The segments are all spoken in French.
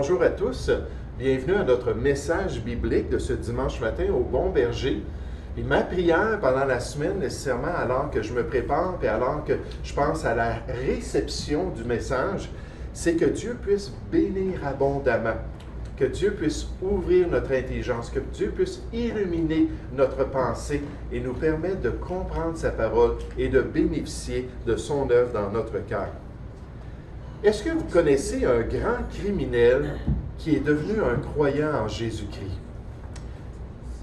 bonjour à tous. Bienvenue à notre message biblique de ce dimanche matin au Bon Berger. Et ma prière pendant la semaine, nécessairement, alors que je me prépare et alors que je pense à la réception du message, c'est que Dieu puisse bénir abondamment, que Dieu puisse ouvrir notre intelligence, que Dieu puisse illuminer notre pensée et nous permettre de comprendre sa parole et de bénéficier de son œuvre dans notre cœur. Est-ce que vous connaissez un grand criminel qui est devenu un croyant en Jésus-Christ?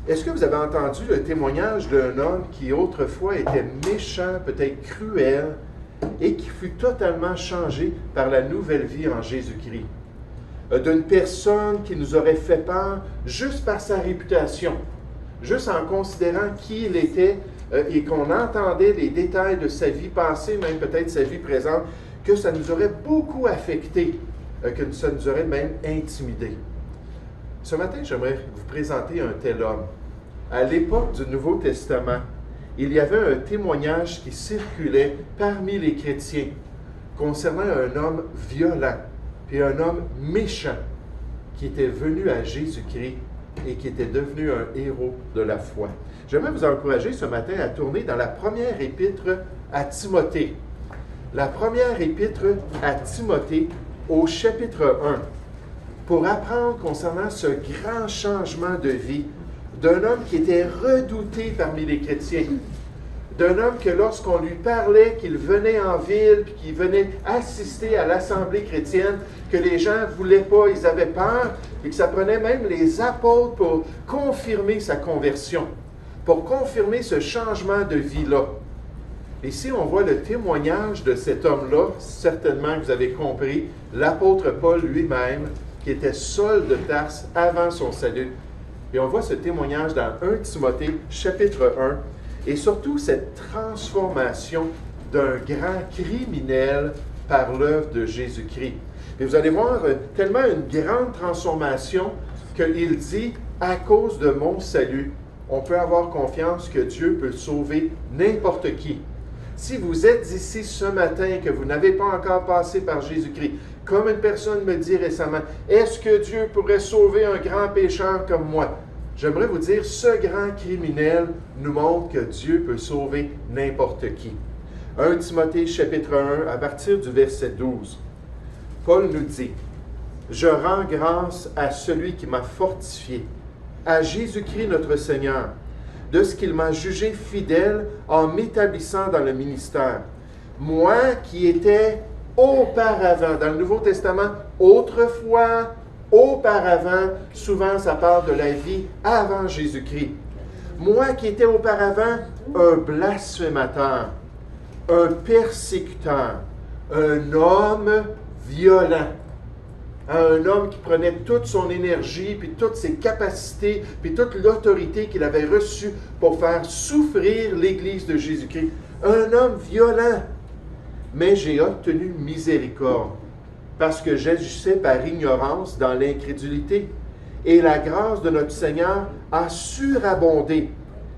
Est-ce que vous avez entendu le témoignage d'un homme qui autrefois était méchant, peut-être cruel, et qui fut totalement changé par la nouvelle vie en Jésus-Christ? D'une personne qui nous aurait fait peur juste par sa réputation, juste en considérant qui il était et qu'on entendait les détails de sa vie passée, même peut-être sa vie présente, que ça nous aurait beaucoup affecté, que ça nous aurait même intimidé. Ce matin, j'aimerais vous présenter un tel homme. À l'époque du Nouveau Testament, il y avait un témoignage qui circulait parmi les chrétiens concernant un homme violent et un homme méchant qui était venu à Jésus-Christ et qui était devenu un héros de la foi. J'aimerais vous encourager ce matin à tourner dans la première épître à Timothée. La première épître à Timothée au chapitre 1 pour apprendre concernant ce grand changement de vie d'un homme qui était redouté parmi les chrétiens, d'un homme que lorsqu'on lui parlait qu'il venait en ville puis qu'il venait assister à l'assemblée chrétienne, que les gens ne voulaient pas, ils avaient peur et que ça prenait même les apôtres pour confirmer sa conversion, pour confirmer ce changement de vie-là. Ici, on voit le témoignage de cet homme-là, certainement que vous avez compris, l'apôtre Paul lui-même, qui était Saul de Tarse avant son salut. Et on voit ce témoignage dans 1 Timothée, chapitre 1, et surtout cette transformation d'un grand criminel par l'œuvre de Jésus-Christ. Et vous allez voir tellement une grande transformation qu'il dit, à cause de mon salut, on peut avoir confiance que Dieu peut sauver n'importe qui. Si vous êtes ici ce matin et que vous n'avez pas encore passé par Jésus-Christ, comme une personne me dit récemment, est-ce que Dieu pourrait sauver un grand pécheur comme moi? J'aimerais vous dire, ce grand criminel nous montre que Dieu peut sauver n'importe qui. 1 Timothée chapitre 1, à partir du verset 12, Paul nous dit, « Je rends grâce à celui qui m'a fortifié, à Jésus-Christ notre Seigneur, de ce qu'il m'a jugé fidèle en m'établissant dans le ministère. Moi qui étais auparavant, dans le Nouveau Testament, autrefois, auparavant, souvent ça parle de la vie avant Jésus-Christ. Moi qui étais auparavant un blasphémateur, un persécuteur, un homme violent. Un homme qui prenait toute son énergie, puis toutes ses capacités, puis toute l'autorité qu'il avait reçue pour faire souffrir l'Église de Jésus-Christ. Un homme violent. Mais j'ai obtenu miséricorde, parce que j'agissais par ignorance dans l'incrédulité. Et la grâce de notre Seigneur a surabondé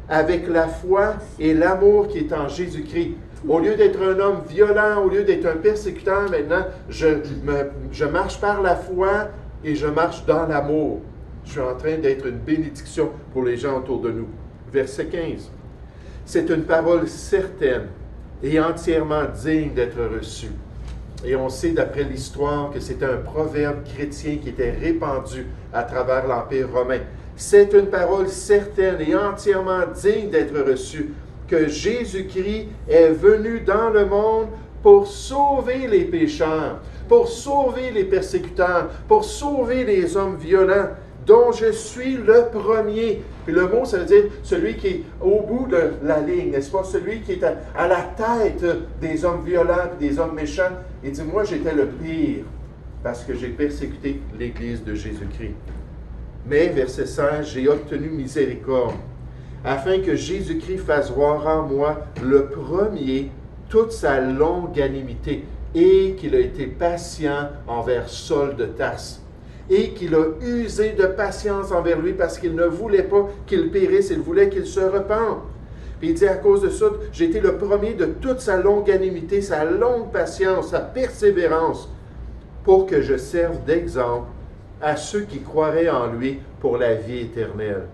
avec la foi et l'amour qui est en Jésus-Christ. Au lieu d'être un homme violent, au lieu d'être un persécuteur, maintenant, je marche par la foi et je marche dans l'amour. Je suis en train d'être une bénédiction pour les gens autour de nous. Verset 15. C'est une parole certaine et entièrement digne d'être reçue. Et on sait d'après l'histoire que c'était un proverbe chrétien qui était répandu à travers l'Empire romain. C'est une parole certaine et entièrement digne d'être reçue, que Jésus-Christ est venu dans le monde pour sauver les pécheurs, pour sauver les persécuteurs, pour sauver les hommes violents, dont je suis le premier. Puis le mot, ça veut dire celui qui est au bout de la ligne, n'est-ce pas? Celui qui est à la tête des hommes violents et des hommes méchants. Il dit, moi j'étais le pire, parce que j'ai persécuté l'Église de Jésus-Christ. Mais, verset 16, j'ai obtenu miséricorde, afin que Jésus-Christ fasse voir en moi le premier toute sa longanimité, et qu'il a été patient envers Saul de Tarse, et qu'il a usé de patience envers lui parce qu'il ne voulait pas qu'il périsse, il voulait qu'il se repente. Puis il dit, à cause de ça, j'ai été le premier de toute sa longanimité, sa longue patience, sa persévérance, pour que je serve d'exemple à ceux qui croiraient en lui pour la vie éternelle.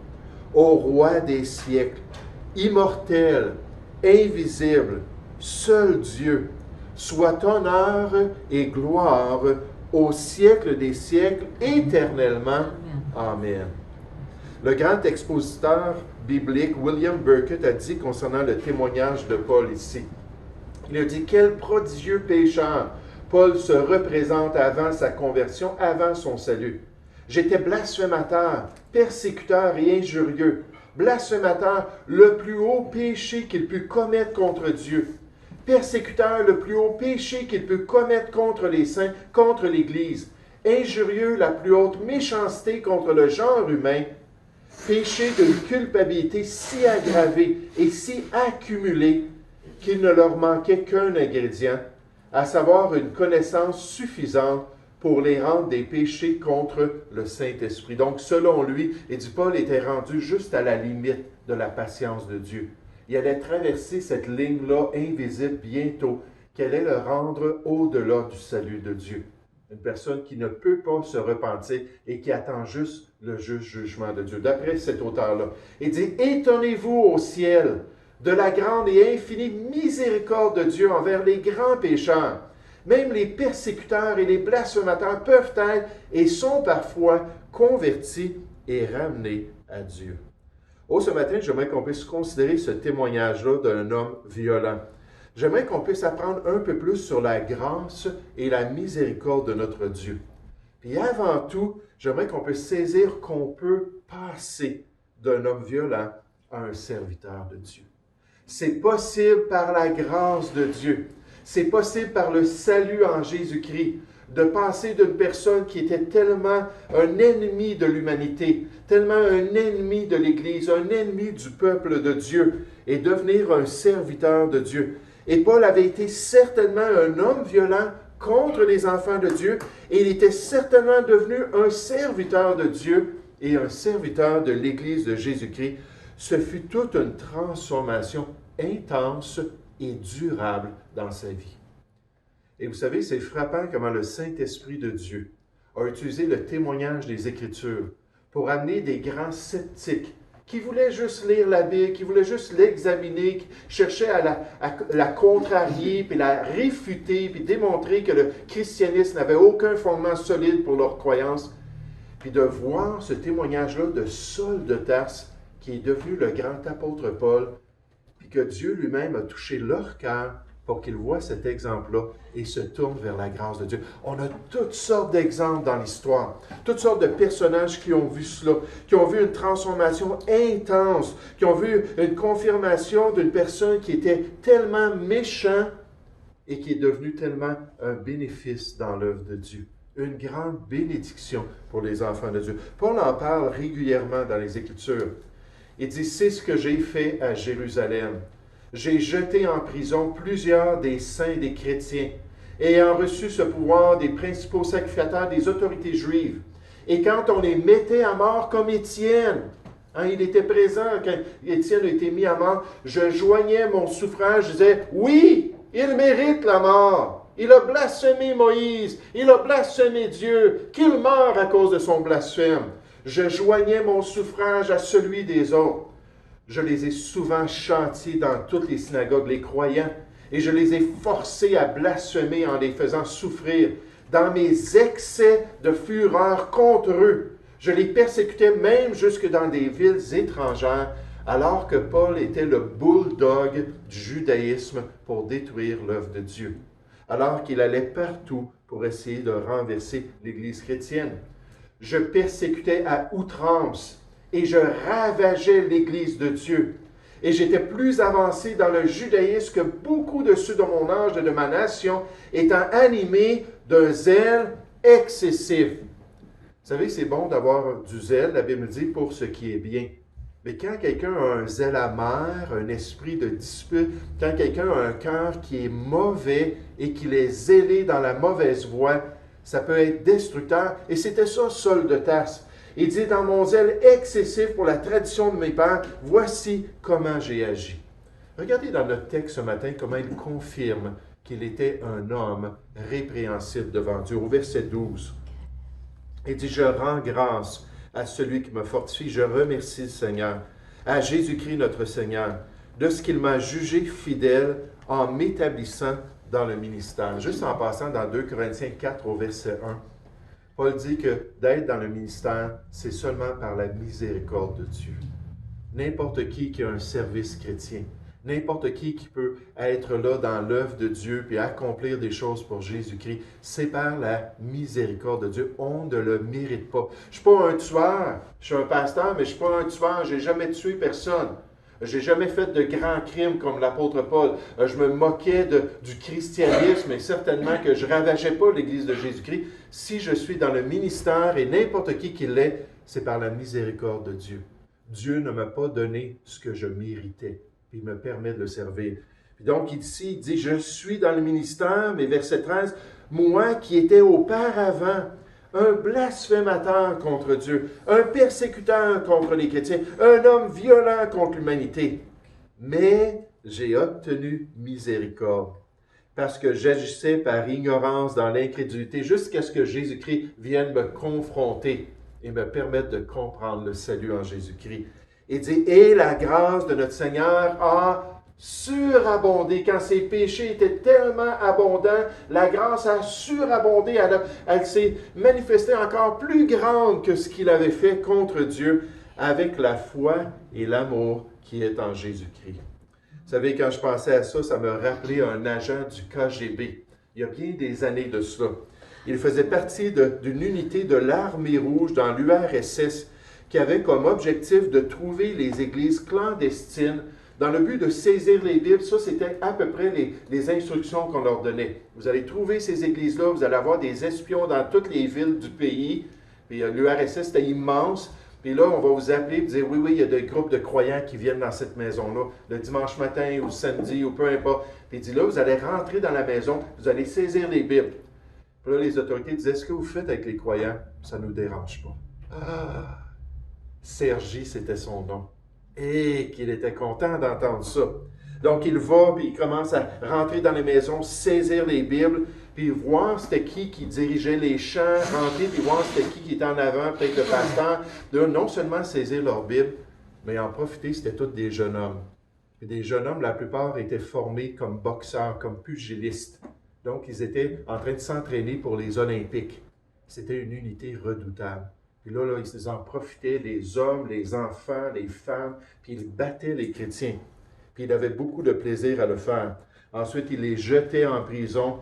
Au roi des siècles, immortel, invisible, seul Dieu, soit honneur et gloire au siècle des siècles, éternellement. Amen. Le grand expositeur biblique William Burkitt a dit concernant le témoignage de Paul ici. Il a dit « Quel prodigieux pécheur Paul se représente avant sa conversion, avant son salut. J'étais blasphémateur, persécuteur et injurieux. Blasphémateur, le plus haut péché qu'il put commettre contre Dieu. Persécuteur, le plus haut péché qu'il peut commettre contre les saints, contre l'Église. Injurieux, la plus haute méchanceté contre le genre humain. Péché d'une culpabilité si aggravée et si accumulée qu'il ne leur manquait qu'un ingrédient, à savoir une connaissance suffisante pour les rendre des péchés contre le Saint-Esprit. Donc, selon lui, et dit Paul était rendu juste à la limite de la patience de Dieu. Il allait traverser cette ligne-là invisible bientôt, qui allait le rendre au-delà du salut de Dieu. Une personne qui ne peut pas se repentir et qui attend juste le juste jugement de Dieu. D'après cet auteur-là, il dit « Étonnez-vous au ciel de la grande et infinie miséricorde de Dieu envers les grands pécheurs. Même les persécuteurs et les blasphémateurs peuvent être et sont parfois convertis et ramenés à Dieu. » Oh, ce matin, j'aimerais qu'on puisse considérer ce témoignage-là d'un homme violent. J'aimerais qu'on puisse apprendre un peu plus sur la grâce et la miséricorde de notre Dieu. Puis avant tout, j'aimerais qu'on puisse saisir qu'on peut passer d'un homme violent à un serviteur de Dieu. C'est possible par la grâce de Dieu. C'est possible par le salut en Jésus-Christ de passer d'une personne qui était tellement un ennemi de l'humanité, tellement un ennemi de l'Église, un ennemi du peuple de Dieu, et devenir un serviteur de Dieu. Et Paul avait été certainement un homme violent contre les enfants de Dieu, et il était certainement devenu un serviteur de Dieu et un serviteur de l'Église de Jésus-Christ. Ce fut toute une transformation intense et durable dans sa vie. Et vous savez, c'est frappant comment le Saint-Esprit de Dieu a utilisé le témoignage des Écritures pour amener des grands sceptiques qui voulaient juste lire la Bible, qui voulaient juste l'examiner, qui cherchaient à la contrarier, puis la réfuter, puis démontrer que le christianisme n'avait aucun fondement solide pour leur croyance. Puis de voir ce témoignage-là de Saul de Tarse, qui est devenu le grand apôtre Paul, puis que Dieu lui-même a touché leur cœur pour qu'ils voient cet exemple-là et se tournent vers la grâce de Dieu. On a toutes sortes d'exemples dans l'histoire, toutes sortes de personnages qui ont vu cela, qui ont vu une transformation intense, qui ont vu une confirmation d'une personne qui était tellement méchant et qui est devenue tellement un bénéfice dans l'œuvre de Dieu. Une grande bénédiction pour les enfants de Dieu. Paul en parle régulièrement dans les Écritures. Il dit, c'est ce que j'ai fait à Jérusalem. J'ai jeté en prison plusieurs des saints des chrétiens, ayant reçu ce pouvoir des principaux sacrificateurs des autorités juives. Et quand on les mettait à mort comme Étienne, il était présent quand Étienne a été mis à mort, je joignais mon suffrage, je disais, oui, il mérite la mort. Il a blasphémé Moïse, il a blasphémé Dieu, qu'il meure à cause de son blasphème. Je joignais mon suffrage à celui des autres. Je les ai souvent châtiés dans toutes les synagogues, les croyants, et je les ai forcés à blasphémer en les faisant souffrir. Dans mes excès de fureur contre eux, je les persécutais même jusque dans des villes étrangères, alors que Paul était le bulldog du judaïsme pour détruire l'œuvre de Dieu, alors qu'il allait partout pour essayer de renverser l'Église chrétienne. Je persécutais à outrance et je ravageais l'Église de Dieu. Et j'étais plus avancé dans le judaïsme que beaucoup de ceux de mon âge et de ma nation, étant animés d'un zèle excessif. Vous savez, c'est bon d'avoir du zèle, la Bible dit, pour ce qui est bien. Mais quand quelqu'un a un zèle amer, un esprit de dispute, quand quelqu'un a un cœur qui est mauvais et qu'il est zélé dans la mauvaise voie, ça peut être destructeur. Et c'était ça, Saul de Tarse. Il dit, dans mon zèle excessif pour la tradition de mes pères, voici comment j'ai agi. Regardez dans notre texte ce matin comment il confirme qu'il était un homme répréhensible devant Dieu. Au verset 12. Il dit, je rends grâce à celui qui me fortifie. Je remercie le Seigneur, à Jésus-Christ notre Seigneur, de ce qu'il m'a jugé fidèle en m'établissant dans le ministère. Juste en passant dans 2 Corinthiens 4 au verset 1, Paul dit que d'être dans le ministère, c'est seulement par la miséricorde de Dieu. N'importe qui a un service chrétien, n'importe qui peut être là dans l'œuvre de Dieu puis accomplir des choses pour Jésus-Christ, c'est par la miséricorde de Dieu. On ne le mérite pas. Je ne suis pas un tueur, je suis un pasteur, mais je ne suis pas un tueur, je n'ai jamais tué personne. Je n'ai jamais fait de grands crimes comme l'apôtre Paul. Je me moquais du christianisme et certainement que je ne ravageais pas l'Église de Jésus-Christ. Si je suis dans le ministère et n'importe qui l'est, c'est par la miséricorde de Dieu. Dieu ne m'a pas donné ce que je méritais. Il me permet de le servir. Puis donc ici, il dit, je suis dans le ministère, mais verset 13, moi qui étais auparavant un blasphémateur contre Dieu, un persécuteur contre les chrétiens, un homme violent contre l'humanité. Mais j'ai obtenu miséricorde, parce que j'agissais par ignorance dans l'incrédulité, jusqu'à ce que Jésus-Christ vienne me confronter et me permettre de comprendre le salut en Jésus-Christ. Il dit, et la grâce de notre Seigneur a surabondé. Quand ses péchés étaient tellement abondants, la grâce a surabondé. Elle s'est manifestée encore plus grande que ce qu'il avait fait contre Dieu avec la foi et l'amour qui est en Jésus-Christ. Vous savez, quand je pensais à ça, ça me rappelait un agent du KGB. Il y a bien des années de cela. Il faisait partie d'une unité de l'armée rouge dans l'URSS qui avait comme objectif de trouver les églises clandestines dans le but de saisir les Bibles. Ça, c'était à peu près les instructions qu'on leur donnait. Vous allez trouver ces églises-là, vous allez avoir des espions dans toutes les villes du pays. Puis l'URSS, c'était immense. Puis là, on va vous appeler et vous dire, oui, il y a des groupes de croyants qui viennent dans cette maison-là, le dimanche matin ou samedi ou peu importe. Puis il dit, là, vous allez rentrer dans la maison, vous allez saisir les Bibles. Puis là, les autorités disaient, ce que vous faites avec les croyants, ça ne nous dérange pas. Ah! Sergi, c'était son nom. Et qu'il était content d'entendre ça. Donc, il va, puis il commence à rentrer dans les maisons, saisir les Bibles, puis voir c'était qui dirigeait les chants, rentrer, puis voir c'était qui était en avant, peut-être le pasteur. Là, non seulement saisir leur Bible, mais en profiter, c'était tous des jeunes hommes. Et des jeunes hommes, la plupart étaient formés comme boxeurs, comme pugilistes. Donc, ils étaient en train de s'entraîner pour les Olympiques. C'était une unité redoutable. Puis là, ils en profitaient, les hommes, les enfants, les femmes, puis ils battaient les chrétiens. Puis il avait beaucoup de plaisir à le faire. Ensuite, il les jetait en prison.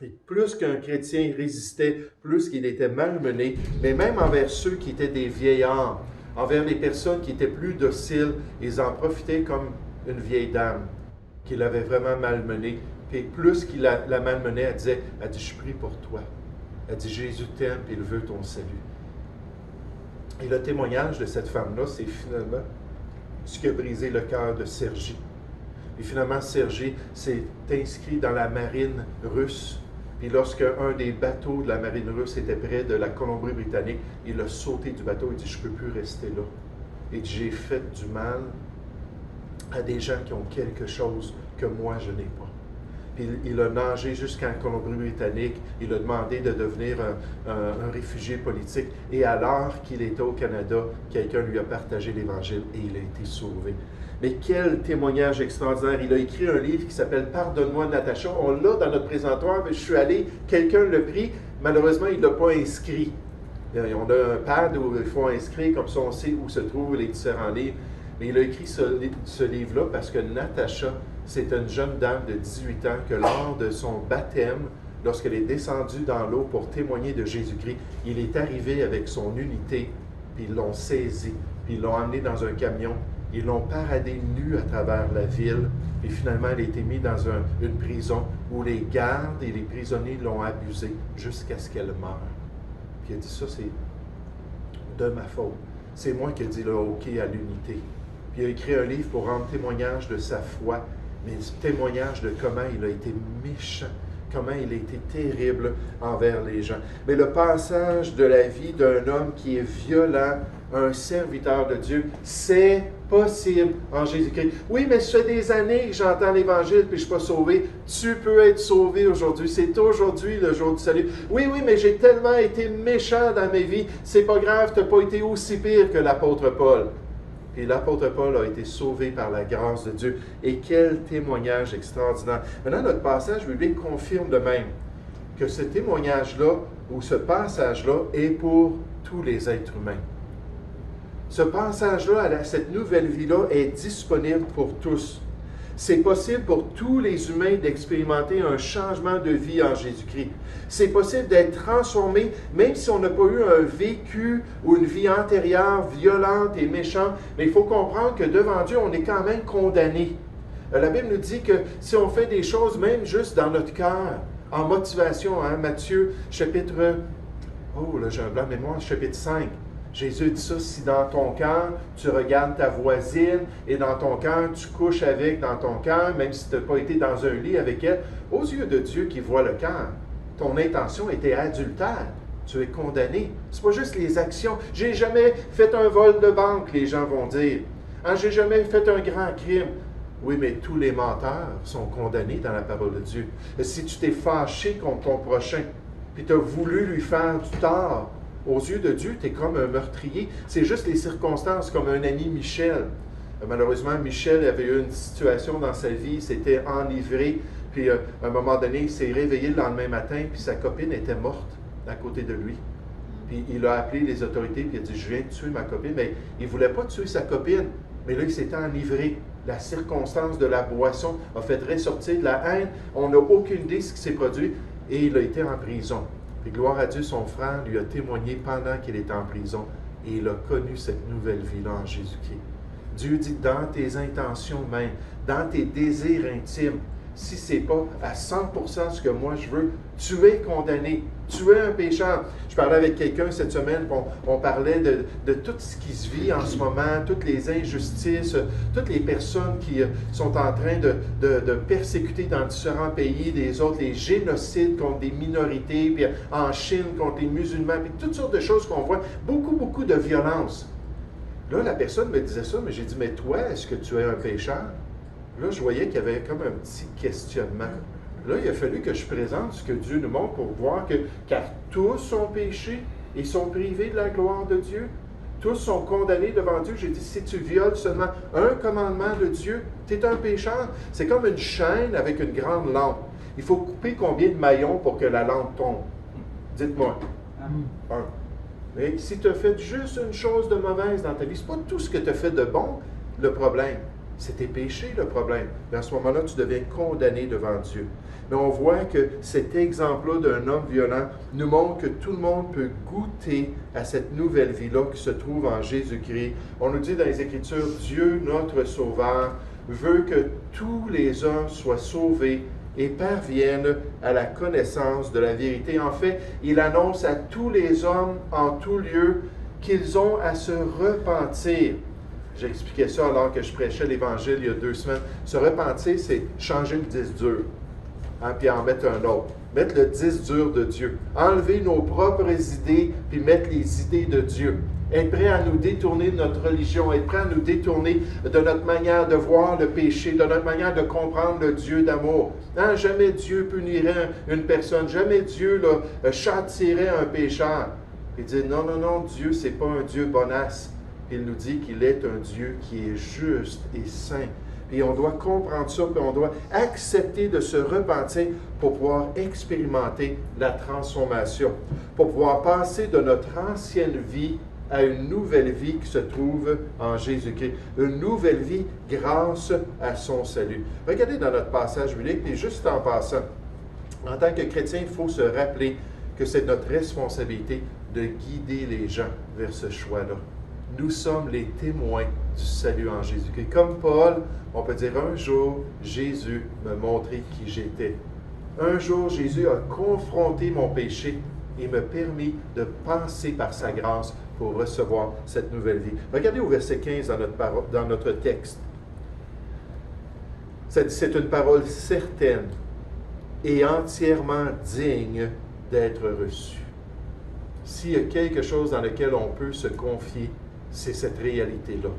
Et plus qu'un chrétien résistait, plus qu'il était malmené, mais même envers ceux qui étaient des vieillards, envers les personnes qui étaient plus dociles, ils en profitaient comme une vieille dame qui l'avait vraiment malmené. Puis plus qu'il la malmenait, elle dit, je prie pour toi. Elle dit, Jésus t'aime et il veut ton salut. Et le témoignage de cette femme-là, c'est finalement ce qui a brisé le cœur de Sergi. Et finalement, Sergi s'est inscrit dans la marine russe. Puis lorsque un des bateaux de la marine russe était près de la Colombie-Britannique, il a sauté du bateau. Il dit, je ne peux plus rester là. Il dit, j'ai fait du mal à des gens qui ont quelque chose que moi, je n'ai pas. Puis il a nagé jusqu'en Colombie-Britannique. Il a demandé de devenir un réfugié politique. Et alors qu'il était au Canada, quelqu'un lui a partagé l'Évangile et il a été sauvé. Mais quel témoignage extraordinaire! Il a écrit un livre qui s'appelle « Pardonne-moi, Natacha ». On l'a dans notre présentoir, mais je suis allé, quelqu'un l'a pris. Malheureusement, il ne l'a pas inscrit. On a un pad où il faut inscrire, comme ça on sait où se trouvent les différents livres. Mais il a écrit ce livre-là parce que Natacha, c'est une jeune dame de 18 ans que lors de son baptême, lorsqu'elle est descendue dans l'eau pour témoigner de Jésus-Christ, il est arrivé avec son unité, puis ils l'ont saisi, puis ils l'ont emmené dans un camion, ils l'ont paradé nue à travers la ville, puis finalement elle a été mise dans une prison où les gardes et les prisonniers l'ont abusée jusqu'à ce qu'elle meure. Puis il a dit, ça c'est de ma faute. C'est moi qui ai dit le OK à l'unité. Puis il a écrit un livre pour rendre témoignage de sa foi, mais témoignage de comment il a été méchant, comment il a été terrible envers les gens. Mais le passage de la vie d'un homme qui est violent, un serviteur de Dieu, c'est possible en Jésus-Christ. Oui, mais ça fait des années que j'entends l'Évangile puis je ne suis pas sauvé. Tu peux être sauvé aujourd'hui. C'est aujourd'hui le jour du salut. Oui, mais j'ai tellement été méchant dans ma vie. C'est pas grave, tu n'as pas été aussi pire que l'apôtre Paul. Et l'apôtre Paul a été sauvé par la grâce de Dieu. Et quel témoignage extraordinaire. Maintenant, notre passage biblique confirme de même que ce témoignage-là, ou ce passage-là, est pour tous les êtres humains. Ce passage-là, cette nouvelle vie-là, est disponible pour tous. C'est possible pour tous les humains d'expérimenter un changement de vie en Jésus-Christ. C'est possible d'être transformé, même si on n'a pas eu un vécu ou une vie antérieure violente et méchante. Mais il faut comprendre que devant Dieu, on est quand même condamné. La Bible nous dit que si on fait des choses, même juste dans notre cœur, en motivation, Matthieu, chapitre... Oh, là, j'ai un blanc de mémoire, chapitre 5. Jésus dit ça, si dans ton cœur, tu regardes ta voisine et dans ton cœur, tu couches avec dans ton cœur, même si tu n'as pas été dans un lit avec elle, aux yeux de Dieu qui voit le cœur, ton intention était adultère. Tu es condamné. Ce n'est pas juste les actions. J'ai jamais fait un vol de banque, les gens vont dire. J'ai jamais fait un grand crime. Oui, mais tous les menteurs sont condamnés dans la parole de Dieu. Si tu t'es fâché contre ton prochain, puis tu as voulu lui faire du tort, aux yeux de Dieu, tu es comme un meurtrier. C'est juste les circonstances, comme un ami Michel. Malheureusement, Michel avait eu une situation dans sa vie, il s'était enivré, puis à un moment donné, il s'est réveillé le lendemain matin, puis sa copine était morte à côté de lui. Puis il a appelé les autorités, puis il a dit, je viens de tuer ma copine, mais il ne voulait pas tuer sa copine, mais là, il s'était enivré. La circonstance de la boisson a fait ressortir de la haine. On n'a aucune idée de ce qui s'est produit, et il a été en prison. Et gloire à Dieu, son frère lui a témoigné pendant qu'il était en prison et il a connu cette nouvelle vie-là en Jésus-Christ. Dieu dit, dans tes intentions même, dans tes désirs intimes, si ce n'est pas à 100% ce que moi je veux, tu es condamné, tu es un pécheur. Je parlais avec quelqu'un cette semaine, on parlait de tout ce qui se vit en ce moment, toutes les injustices, toutes les personnes qui sont en train de persécuter dans différents pays, des autres, les génocides contre des minorités, puis en Chine contre les musulmans, puis toutes sortes de choses qu'on voit, beaucoup de violence. Là, la personne me disait ça, mais j'ai dit, mais toi, est-ce que tu es un pécheur? Là, je voyais qu'il y avait comme un petit questionnement. Là, il a fallu que je présente ce que Dieu nous montre pour voir que, car tous ont péché et sont privés de la gloire de Dieu. Tous sont condamnés devant Dieu. J'ai dit, si tu violes seulement un commandement de Dieu, tu es un pécheur. C'est comme une chaîne avec une grande lampe. Il faut couper combien de maillons pour que la lampe tombe? Dites-moi. Un. Mais si tu as fait juste une chose de mauvaise dans ta vie, ce n'est pas tout ce que tu as fait de bon le problème. C'est tes péchés le problème. Mais à ce moment-là, tu deviens condamné devant Dieu. Mais on voit que cet exemple-là d'un homme violent nous montre que tout le monde peut goûter à cette nouvelle vie-là qui se trouve en Jésus-Christ. On nous dit dans les Écritures, Dieu, notre Sauveur, veut que tous les hommes soient sauvés et parviennent à la connaissance de la vérité. En fait, il annonce à tous les hommes en tout lieu qu'ils ont à se repentir. J'expliquais ça alors que je prêchais l'Évangile il y a 2 semaines. Se repentir, c'est changer le disque dur, puis en mettre un autre. Mettre le disque dur de Dieu. Enlever nos propres idées, puis mettre les idées de Dieu. Être prêt à nous détourner de notre religion, être prêt à nous détourner de notre manière de voir le péché, de notre manière de comprendre le Dieu d'amour. Jamais Dieu punirait une personne, jamais Dieu châtierait un pécheur. Il dit non, Dieu, c'est pas un Dieu bonasse. Il nous dit qu'il est un Dieu qui est juste et saint. Et on doit comprendre ça, puis on doit accepter de se repentir pour pouvoir expérimenter la transformation, pour pouvoir passer de notre ancienne vie à une nouvelle vie qui se trouve en Jésus-Christ. Une nouvelle vie grâce à son salut. Regardez dans notre passage biblique, et juste en passant, en tant que chrétien, il faut se rappeler que c'est notre responsabilité de guider les gens vers ce choix-là. Nous sommes les témoins du salut en Jésus-Christ. Comme Paul, on peut dire un jour, Jésus m'a montré qui j'étais. Un jour, Jésus a confronté mon péché et m'a permis de passer par sa grâce pour recevoir cette nouvelle vie. Regardez au verset 15 dans notre texte. C'est une parole certaine et entièrement digne d'être reçu. S'il y a quelque chose dans lequel on peut se confier, c'est cette réalité-là.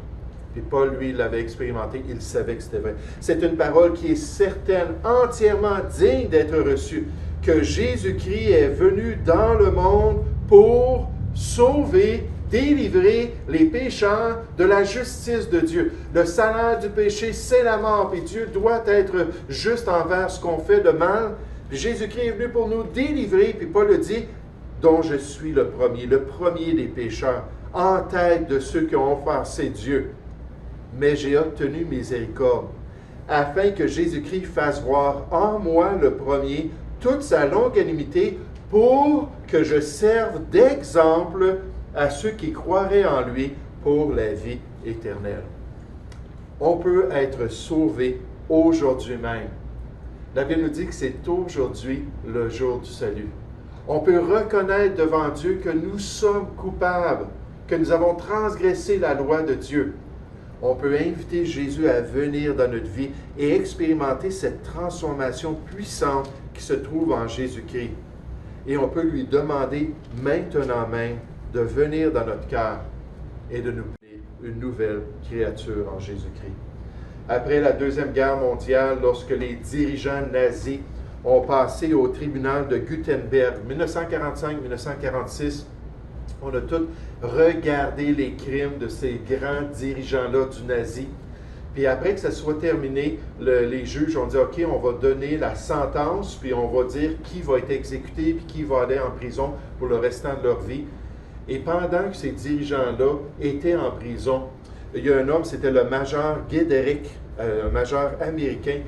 Puis Paul, lui, l'avait expérimenté, il savait que c'était vrai. C'est une parole qui est certaine, entièrement digne d'être reçue, que Jésus-Christ est venu dans le monde pour sauver, délivrer les pécheurs de la justice de Dieu. Le salaire du péché, c'est la mort, et Dieu doit être juste envers ce qu'on fait de mal. Puis Jésus-Christ est venu pour nous délivrer, puis Paul le dit, dont je suis le premier des pécheurs, en tête de ceux qui ont offensé Dieu. Mais j'ai obtenu miséricorde, afin que Jésus-Christ fasse voir en moi le premier toute sa longanimité, pour que je serve d'exemple à ceux qui croiraient en lui pour la vie éternelle. On peut être sauvé aujourd'hui même. La Bible nous dit que c'est aujourd'hui le jour du salut. On peut reconnaître devant Dieu que nous sommes coupables, que nous avons transgressé la loi de Dieu. On peut inviter Jésus à venir dans notre vie et expérimenter cette transformation puissante qui se trouve en Jésus-Christ. Et on peut lui demander maintenant même de venir dans notre cœur et de nous créer une nouvelle créature en Jésus-Christ. Après la Deuxième Guerre mondiale, lorsque les dirigeants nazis ont passé au tribunal de Gutenberg, 1945-1946, on a tous regardé les crimes de ces grands dirigeants-là du nazi. Puis après que ça soit terminé, les juges ont dit, OK, on va donner la sentence, puis on va dire qui va être exécuté, puis qui va aller en prison pour le restant de leur vie. Et pendant que ces dirigeants-là étaient en prison, il y a un homme, c'était le major Guédéric, un major américain,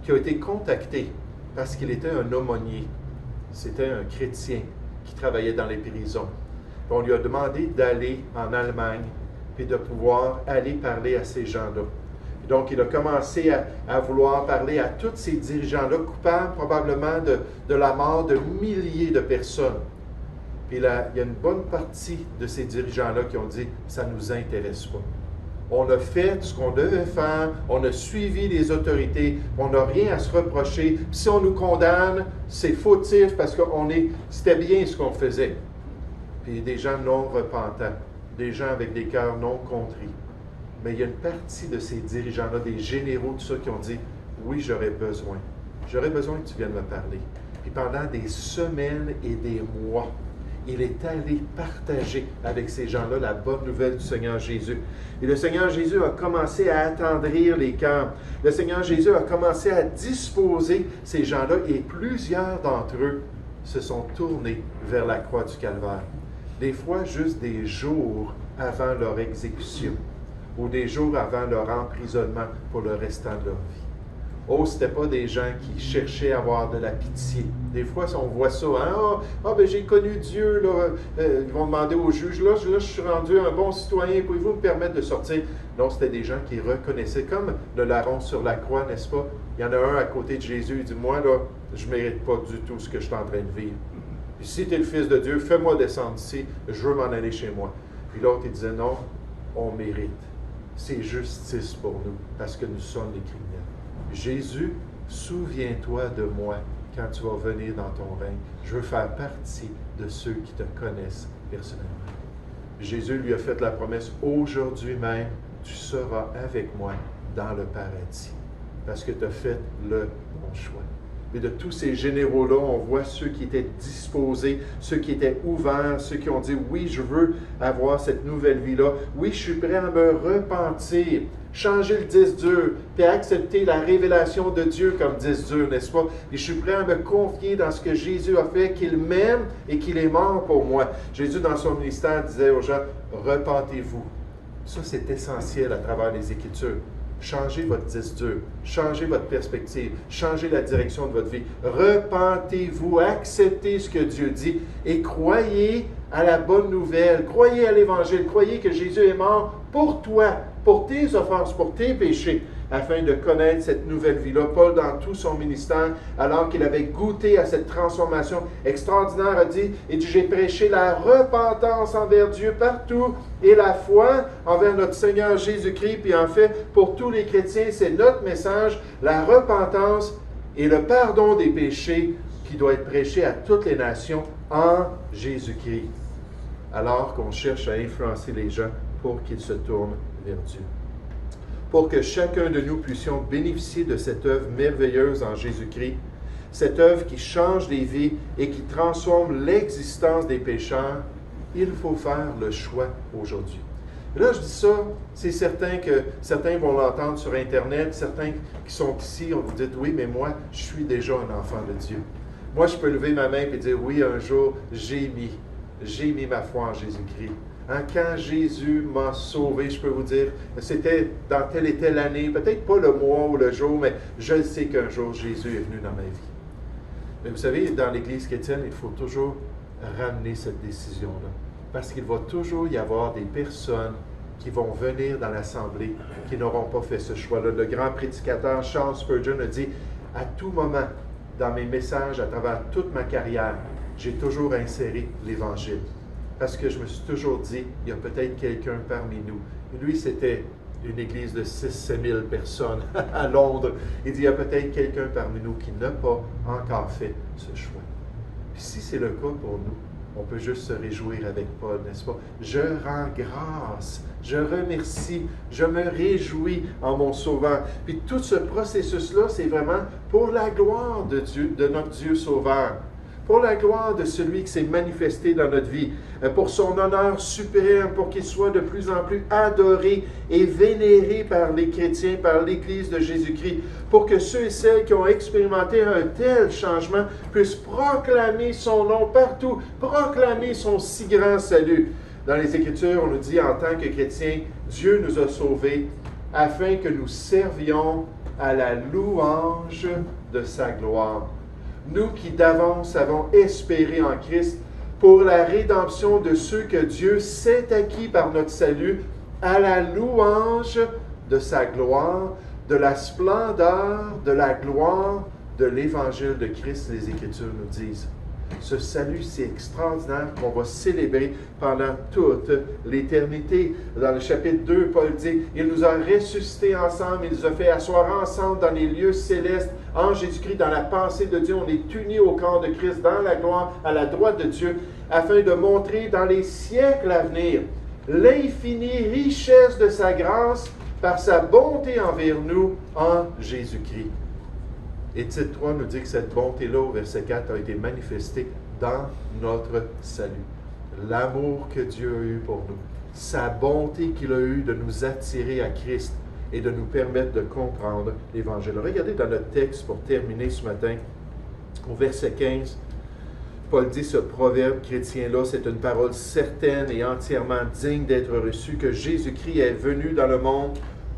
qui a été contacté parce qu'il était un aumônier. C'était un chrétien qui travaillait dans les prisons. Puis on lui a demandé d'aller en Allemagne et de pouvoir aller parler à ces gens-là. Et donc, il a commencé à vouloir parler à tous ces dirigeants-là, coupables probablement de la mort de milliers de personnes. Puis là, il y a une bonne partie de ces dirigeants-là qui ont dit « ça ne nous intéresse pas ». On a fait ce qu'on devait faire, on a suivi les autorités, on n'a rien à se reprocher. Puis si on nous condamne, c'est fautif parce que c'était bien ce qu'on faisait. Puis des gens non repentants, des gens avec des cœurs non contris. Mais il y a une partie de ces dirigeants-là, des généraux, tout ça, qui ont dit « oui, j'aurais besoin que tu viennes me parler ». Puis pendant des semaines et des mois, il est allé partager avec ces gens-là la bonne nouvelle du Seigneur Jésus. Et le Seigneur Jésus a commencé à attendrir les cœurs. Le Seigneur Jésus a commencé à disposer ces gens-là et plusieurs d'entre eux se sont tournés vers la croix du Calvaire. Des fois, juste des jours avant leur exécution ou des jours avant leur emprisonnement pour le restant de leur vie. Oh, ce n'était pas des gens qui cherchaient à avoir de la pitié. Des fois, on voit ça, hein? Ben j'ai connu Dieu, là. Ils vont demander au juge, là, je suis rendu un bon citoyen, pouvez-vous me permettre de sortir? Non, c'était des gens qui reconnaissaient, comme le larron sur la croix, n'est-ce pas? Il y en a un à côté de Jésus, il dit, moi, là, je ne mérite pas du tout ce que je suis en train de vivre. Puis si tu es le Fils de Dieu, fais-moi descendre ici, je veux m'en aller chez moi. Puis l'autre, il disait, non, on mérite. C'est justice pour nous, parce que nous sommes les criminels. Jésus, souviens-toi de moi quand tu vas venir dans ton règne. Je veux faire partie de ceux qui te connaissent personnellement. Jésus lui a fait la promesse, aujourd'hui même, tu seras avec moi dans le paradis, parce que tu as fait le bon choix. Et de tous ces généraux-là, on voit ceux qui étaient disposés, ceux qui étaient ouverts, ceux qui ont dit, oui, je veux avoir cette nouvelle vie-là. Oui, je suis prêt à me repentir, changer le disque dur, puis accepter la révélation de Dieu comme disque dur, n'est-ce pas? Et je suis prêt à me confier dans ce que Jésus a fait, qu'il m'aime et qu'il est mort pour moi. Jésus, dans son ministère, disait aux gens, repentez-vous. Ça, c'est essentiel à travers les Écritures. Changez votre disque dur, changez votre perspective, changez la direction de votre vie. Repentez-vous, acceptez ce que Dieu dit et croyez à la bonne nouvelle, croyez à l'Évangile, croyez que Jésus est mort pour toi, pour tes offenses, pour tes péchés, afin de connaître cette nouvelle vie-là. Paul, dans tout son ministère, alors qu'il avait goûté à cette transformation extraordinaire, a dit, « J'ai prêché la repentance envers Dieu partout et la foi envers notre Seigneur Jésus-Christ. » Puis en fait, pour tous les chrétiens, c'est notre message, la repentance et le pardon des péchés qui doit être prêché à toutes les nations en Jésus-Christ, alors qu'on cherche à influencer les gens pour qu'ils se tournent vers Dieu. Pour que chacun de nous puissions bénéficier de cette œuvre merveilleuse en Jésus-Christ, cette œuvre qui change les vies et qui transforme l'existence des pécheurs, il faut faire le choix aujourd'hui. Et là, je dis ça, c'est certain que certains vont l'entendre sur Internet, certains qui sont ici, on vous dit, oui, mais moi, je suis déjà un enfant de Dieu. Moi, je peux lever ma main et dire, oui, un jour, j'ai mis ma foi en Jésus-Christ. Quand Jésus m'a sauvé, je peux vous dire, c'était dans telle et telle année, peut-être pas le mois ou le jour, mais je sais qu'un jour, Jésus est venu dans ma vie. Mais vous savez, dans l'Église chrétienne, il faut toujours ramener cette décision-là. Parce qu'il va toujours y avoir des personnes qui vont venir dans l'Assemblée qui n'auront pas fait ce choix-là. Le grand prédicateur Charles Spurgeon a dit, à tout moment, dans mes messages, à travers toute ma carrière, j'ai toujours inséré l'Évangile. Parce que je me suis toujours dit, il y a peut-être quelqu'un parmi nous. Et lui, c'était une église de 6-7 000 personnes à Londres. Il dit, il y a peut-être quelqu'un parmi nous qui n'a pas encore fait ce choix. Puis si c'est le cas pour nous, on peut juste se réjouir avec Paul, n'est-ce pas? Je rends grâce, je remercie, je me réjouis en mon Sauveur. Puis tout ce processus-là, c'est vraiment pour la gloire de Dieu, de notre Dieu Sauveur. Pour la gloire de celui qui s'est manifesté dans notre vie, pour son honneur suprême, pour qu'il soit de plus en plus adoré et vénéré par les chrétiens, par l'Église de Jésus-Christ, pour que ceux et celles qui ont expérimenté un tel changement puissent proclamer son nom partout, proclamer son si grand salut. Dans les Écritures, on nous dit en tant que chrétiens, Dieu nous a sauvés afin que nous servions à la louange de sa gloire. Nous qui d'avance avons espéré en Christ pour la rédemption de ceux que Dieu s'est acquis par notre salut, à la louange de sa gloire, de la splendeur, de la gloire de l'Évangile de Christ, les Écritures nous disent. Ce salut si extraordinaire qu'on va célébrer pendant toute l'éternité. Dans le chapitre 2, Paul dit, « Il nous a ressuscités ensemble, il nous a fait asseoir ensemble dans les lieux célestes, en Jésus-Christ, dans la pensée de Dieu. On est unis au corps de Christ, dans la gloire, à la droite de Dieu, afin de montrer dans les siècles à venir l'infinie richesse de sa grâce par sa bonté envers nous en Jésus-Christ. » Et titre 3 nous dit que cette bonté-là, au verset 4, a été manifestée dans notre salut. L'amour que Dieu a eu pour nous, sa bonté qu'il a eue de nous attirer à Christ et de nous permettre de comprendre l'Évangile. Regardez dans notre texte, pour terminer ce matin, au verset 15, Paul dit ce proverbe chrétien-là, c'est une parole certaine et entièrement digne d'être reçue, que Jésus-Christ est venu dans le monde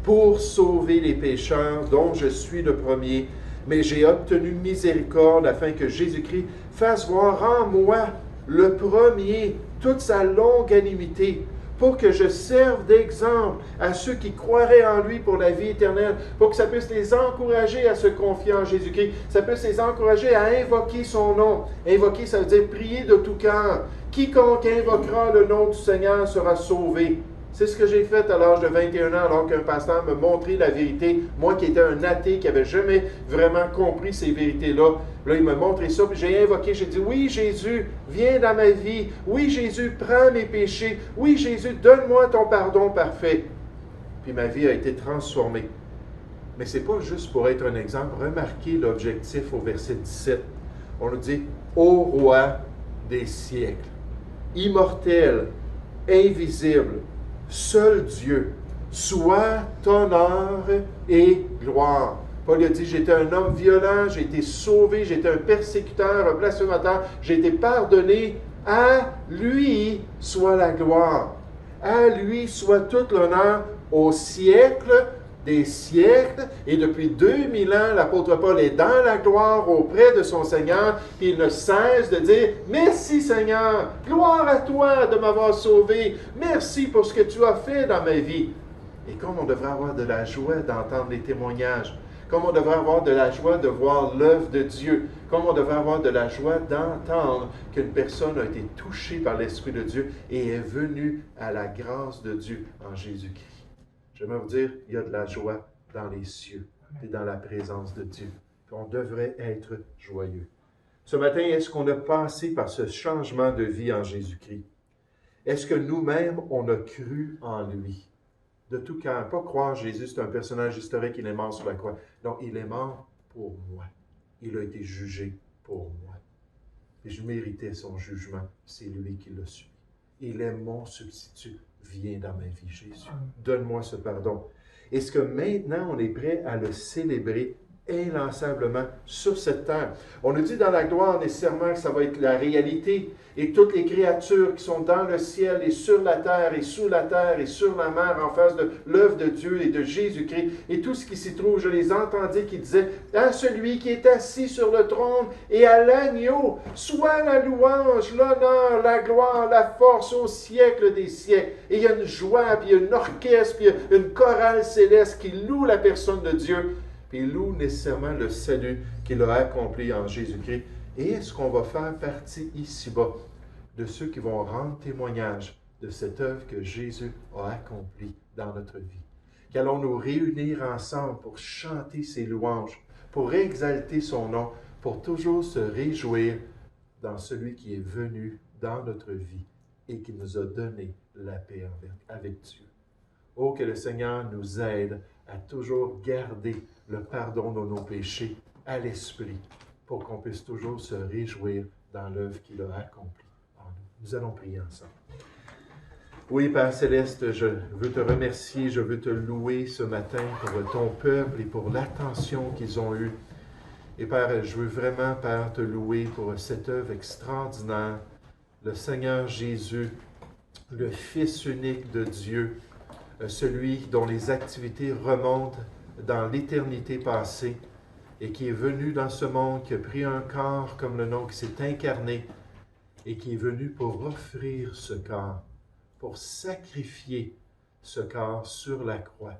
pour sauver les pécheurs, dont je suis le premier. Mais j'ai obtenu miséricorde afin que Jésus-Christ fasse voir en moi, le premier, toute sa longanimité, pour que je serve d'exemple à ceux qui croiraient en lui pour la vie éternelle, pour que ça puisse les encourager à se confier en Jésus-Christ, ça puisse les encourager à invoquer son nom. Invoquer, ça veut dire prier de tout cœur. Quiconque invoquera le nom du Seigneur sera sauvé. C'est ce que j'ai fait à l'âge de 21 ans, alors qu'un pasteur me montrait la vérité. Moi qui étais un athée, qui n'avait jamais vraiment compris ces vérités-là. Là, il m'a montré ça, puis j'ai invoqué, j'ai dit, oui Jésus, viens dans ma vie. Oui Jésus, prends mes péchés. Oui Jésus, donne-moi ton pardon parfait. Puis ma vie a été transformée. Mais ce n'est pas juste pour être un exemple. Remarquez l'objectif au verset 17. On nous dit, ô roi des siècles, immortel, invisible, seul Dieu, soit honneur et gloire. Paul a dit, j'étais un homme violent, j'ai été sauvé, j'étais un persécuteur, un blasphémateur, j'ai été pardonné. À lui soit la gloire. À lui soit tout l'honneur au siècle des siècles. Et depuis 2000 ans, l'apôtre Paul est dans la gloire auprès de son Seigneur. Puis il ne cesse de dire, merci Seigneur, gloire à toi de m'avoir sauvé. Merci pour ce que tu as fait dans ma vie. Et comme on devrait avoir de la joie d'entendre les témoignages, comme on devrait avoir de la joie de voir l'œuvre de Dieu, comme on devrait avoir de la joie d'entendre qu'une personne a été touchée par l'Esprit de Dieu et est venue à la grâce de Dieu en Jésus-Christ. J'aimerais vous dire, il y a de la joie dans les cieux et dans la présence de Dieu. On devrait être joyeux. Ce matin, est-ce qu'on a passé par ce changement de vie en Jésus-Christ? Est-ce que nous-mêmes, on a cru en lui? De tout cœur, pas croire en Jésus, c'est un personnage historique, il est mort sur la croix. Non, il est mort pour moi. Il a été jugé pour moi. Et je méritais son jugement. C'est lui qui l'a subi. Il est mon substitut. Viens dans ma vie, Jésus. Donne-moi ce pardon. Est-ce que maintenant, on est prêt à le célébrer inlassablement sur cette terre? On nous dit dans la gloire nécessairement que ça va être la réalité et toutes les créatures qui sont dans le ciel et sur la terre et sous la terre et sur la mer en face de l'œuvre de Dieu et de Jésus-Christ et tout ce qui s'y trouve, je les entendais qui disaient à celui qui est assis sur le trône et à l'agneau, soit la louange, l'honneur, la gloire, la force au siècle des siècles. Et il y a une joie, puis il y a une orchestre, puis il y a une chorale céleste qui loue la personne de Dieu. Puis il loue nécessairement le salut qu'il a accompli en Jésus-Christ. Et est-ce qu'on va faire partie ici-bas de ceux qui vont rendre témoignage de cette œuvre que Jésus a accomplie dans notre vie? Qu'allons nous réunir ensemble pour chanter ses louanges, pour exalter son nom, pour toujours se réjouir dans celui qui est venu dans notre vie et qui nous a donné la paix avec Dieu. Oh, que le Seigneur nous aide à toujours garder le pardon de nos péchés à l'esprit pour qu'on puisse toujours se réjouir dans l'œuvre qu'il a accomplie en nous. Nous allons prier ensemble. Oui, Père Céleste, je veux te remercier, je veux te louer ce matin pour ton peuple et pour l'attention qu'ils ont eue. Et Père, je veux vraiment, Père, te louer pour cette œuvre extraordinaire. Le Seigneur Jésus, le Fils unique de Dieu, celui dont les activités remontent dans l'éternité passée et qui est venu dans ce monde, qui a pris un corps comme le nôtre, qui s'est incarné et qui est venu pour offrir ce corps, pour sacrifier ce corps sur la croix,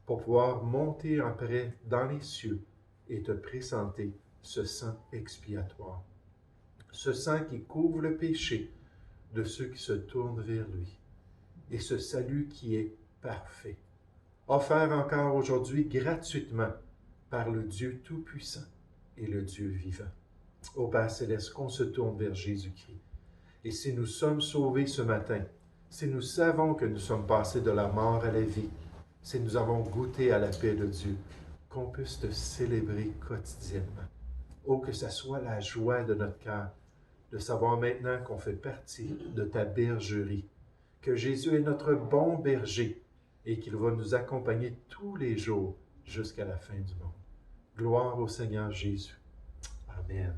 pour pouvoir monter après dans les cieux et te présenter ce sang expiatoire, ce sang qui couvre le péché de ceux qui se tournent vers lui, et ce salut qui est parfait, offert encore aujourd'hui gratuitement par le Dieu Tout-Puissant et le Dieu vivant. Ô Père Céleste, qu'on se tourne vers Jésus-Christ. Et si nous sommes sauvés ce matin, si nous savons que nous sommes passés de la mort à la vie, si nous avons goûté à la paix de Dieu, qu'on puisse te célébrer quotidiennement. Oh, que ça soit la joie de notre cœur, de savoir maintenant qu'on fait partie de ta bergerie, que Jésus est notre bon berger et qu'il va nous accompagner tous les jours jusqu'à la fin du monde. Gloire au Seigneur Jésus. Amen.